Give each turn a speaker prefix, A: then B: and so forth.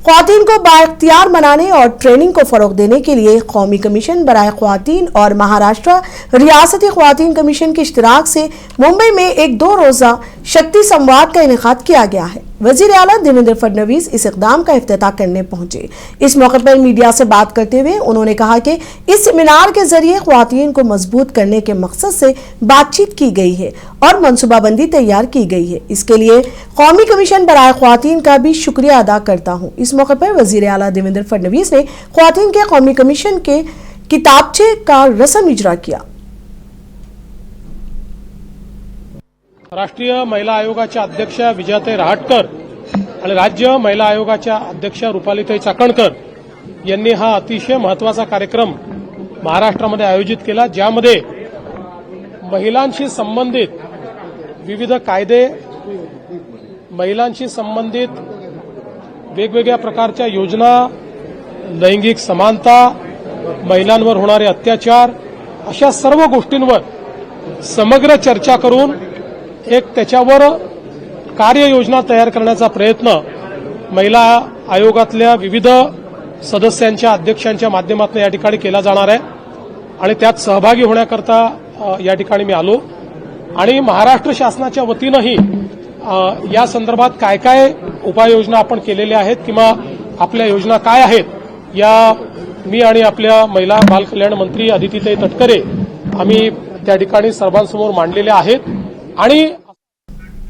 A: ख्वातीन को बाइख्तियार बनाने और ट्रेनिंग को फरोग देने के लिए कौमी कमीशन बराए ख्वातीन और महाराष्ट्र रियासती ख्वातीन कमीशन के इश्तिराक से मुंबई में एक 2 रोजा शक्ति संवाद का इनेकाद किया गया है। वजीर आला देवेंद्र फडणवीस इस इक़दाम का इफ्तिताह करने पहुंचे। इस मौके पर मीडिया से बात करते हुए उन्होंने कहा कि इस सेमिनार के जरिए ख्वातीन को मजबूत करने के मकसद से बातचीत की गई है और मनसूबाबंदी तैयार की गई है। इसके लिए कौमी कमीशन बराए ख्वातीन का भी शुक्रिया अदा करता हूँ। इस मौके पर वजीर आला देवेंद्र फडणवीस ने ख्वातीन के कौमी कमीशन के किताबचे का रस्म इजरा किया।
B: राष्ट्रीय महिला आयोगाच्या अध्यक्षा विजयाताई रहाटकर आणि राज्य महिला आयोगाच्या अध्यक्षा रुपालीताई चाकणकर यांनी हा अतिशय महत्त्वाचा कार्यक्रम महाराष्ट्रामध्ये आयोजित केला, ज्यामध्ये महिलांशी संबंधित विविध कायदे, महिलांशी संबंधित वेगवेगळ्या प्रकारच्या योजना, लैंगिक समानता, महिलांवर होणारे अत्याचार अशा सर्व गोष्टींवर समग्र चर्चा करून एक त्याच्यावर कार्ययोजना तयार करण्याचा प्रयत्न महिला आयोगातल्या विविध सदस्यांच्या अध्यक्षांच्या माध्यमातून या ठिकाणी केला जाणार आहे आणि त्यात सहभागी होण्याकरता या ठिकाणी मी आलो आणि महाराष्ट्र शासनाच्या वतीनंही या संदर्भात काय काय उपाययोजना आपण केलेल्या आहेत किंवा आपल्या योजना काय आहेत या मी आणि आपल्या महिला बाल कल्याण मंत्री अदितीताई तटकरे आम्ही त्या ठिकाणी सर्वांसमोर मांडलेल्या आहेत आणि